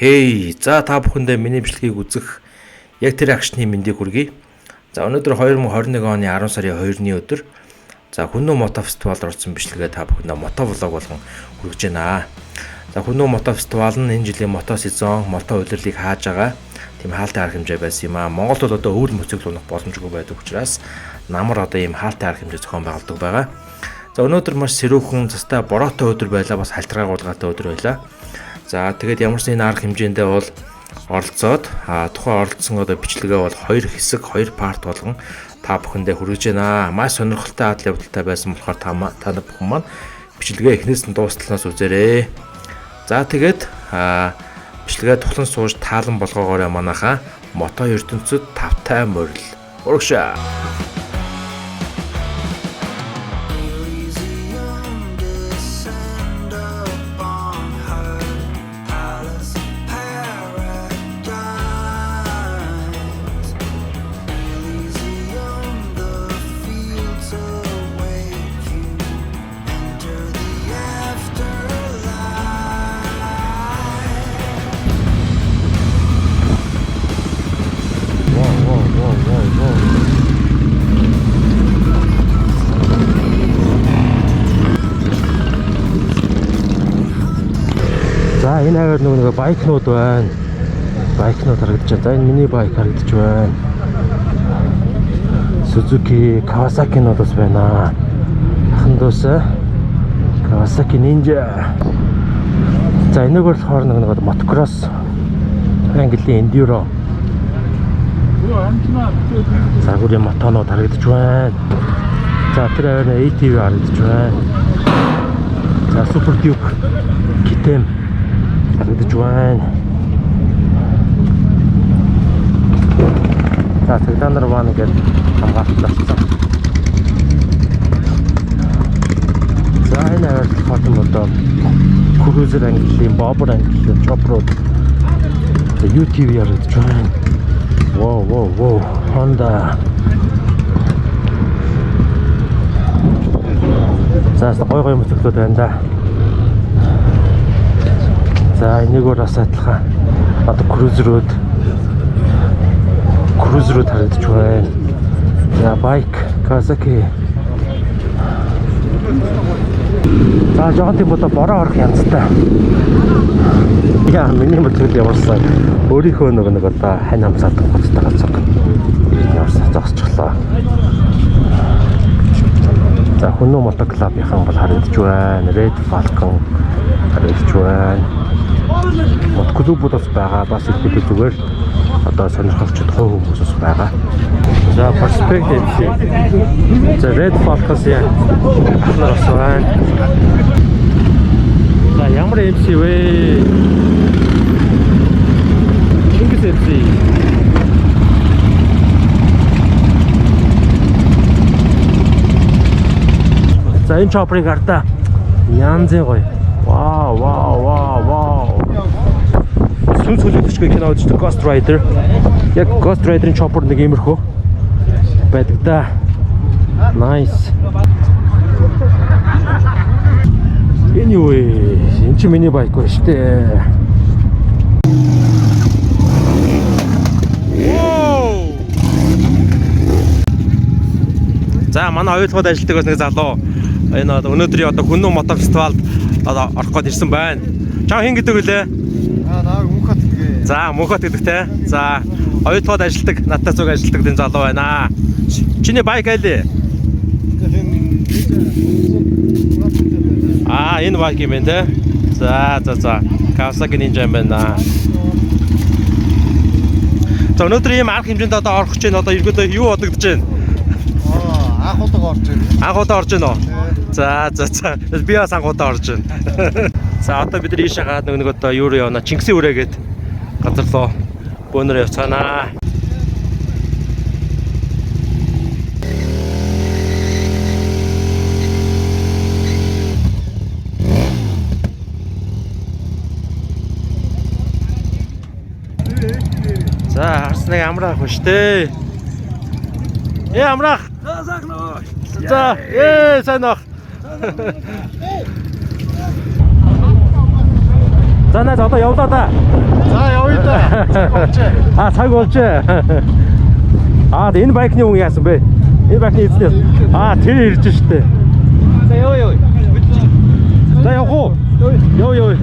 Хей, за та бүхэндээ миний бичлэгийг үзэх яг тэр агшны мэндийг хүргэе. За өнөөдөр 2021 оны 10 сарын 2-ны өдөр. За Хүннү мото фестивалд орсон бичлэгээ та бүхэндээ мото влог болгон хүргэж байна. За Хүннү мото фестивал нь энэ жилийн мото сезон, мото улирлыг хааж байгаа тийм хаалтай арга хэмжээ байсан юм аа. Монголд бол одоо өвөл мөцөг унах боломжгүй байдаг учраас намар одоо ийм хаалтай арга хэмжээ зохион байгуулдаг байгаа. За өнөөдөр маш сэрүүхэн, цастай бороотой өдөр байлаа, бас хальтраа гуулгаатай өдөр байлаа. За тэгээд ямар ч энэ арга хэмжээндээ бол оролцоод тухайн оролцсон одоо бичлэгээ бол 2 хэсэг, 2 парт болгон та бүхэндээ хүргэж байна. Маш сонирхолтой адал явдалтай байсан болохоор та бүхэн маань бичлэгээ эхнээс нь дуусталнаас үзээрэй. За тэгээд бичлэгээ тухлан сууж таалан болгоогоорой манайхаа мото ертөнцөд тавтай морил. Урагшаа. За энэ хагаар нөгөө байкнууд байна. Байкнууд харагдаж байна. За энэ миний байк харагдаж байна. Suzuki, Kawasaki-нууд бас байна. Ахандуус Kawasaki Ninja. За энийг болохоор нөгөө мотокросс английн эндуро. Загварын мотонууд харагдаж байна. За тэр аваар ATV харагдаж байна. За Super Duke KTM харагдаж байна. За цагдаа ван гэж хамгаалагдсан. За энэ аваад хотын бодоо cruiser английн, bobber английн, chopper-ууд UTV харагдаж байна. Wow, Honda. За гой мөцөглүүд байна да. За энийгээр бас адилхан одоо cruiser-ууд харагдаж байна. За bike Kawasaki. За жоохон тийм бодоо бороо орох янзтай. Яа миний мөцгөл явуулсан. Өөрийнхөө нэг одоо хань хамсаад гоцтой гацаг. Явсан зогсчлоо. За Хүннү мото клубийнхан бол харагдаж байна. Red Falcon харагдаж байна. Мотоклубуд бас байгаа. Бас их зүгээр одоо сонирхолчд хувь хүмүүс бас байгаа. За Perspective. За Red Falcon яа ахнаар бас байна. За ямар MC вэ? Чингис MC. За энэ чопрыг хартаа янзын гоё. Вау. Сүнс хөлөөлөгчгүй кино үздэг Ghost Rider. Яг Ghost Rider-ын chopper нэг иймэрхүү байдаг да. Nice. Anyway, энэ чи миний байк ба штэ. За манай оюутгууд ажилладаг бас нэг залуу энэ өнөөдрийн одоо Хүннү мото фестивалд одоо орох гээд ирсэн байна. Чаа хин гэдэг үлээ? Наа Мөнхөт гэдэг. За Мөнхөт гэдэг те. За оюутгууд ажилладаг, надтай зүг ажилладаг энэ залуу байна. Чиний байк айлээ? Энэ байк юм байна те. За Kawasaki Ninja юм байна. За өнөөдөр ийм арга хэмжээнд одоо орох гэж байна. Одоо ерөөдөө юу бодогдож байна? Анхудаа орж байна уу? За. Би бас анхудаа орж байна. За одоо бид нар ийшээ гаад нэг одоо юу явна? Чингисийн үрээгээд газар руу бөөнөр явцгаана. За харсныг амраах ба штэ. Амраах. За сайн ах. За наа одоо явлаа да. За явъя да. Цаг болжээ. Энэ байкны хүн яасан бэ? Энэ байкны эзнээс. Тэр ирж штэ. За явъя. За явах уу? Йоо.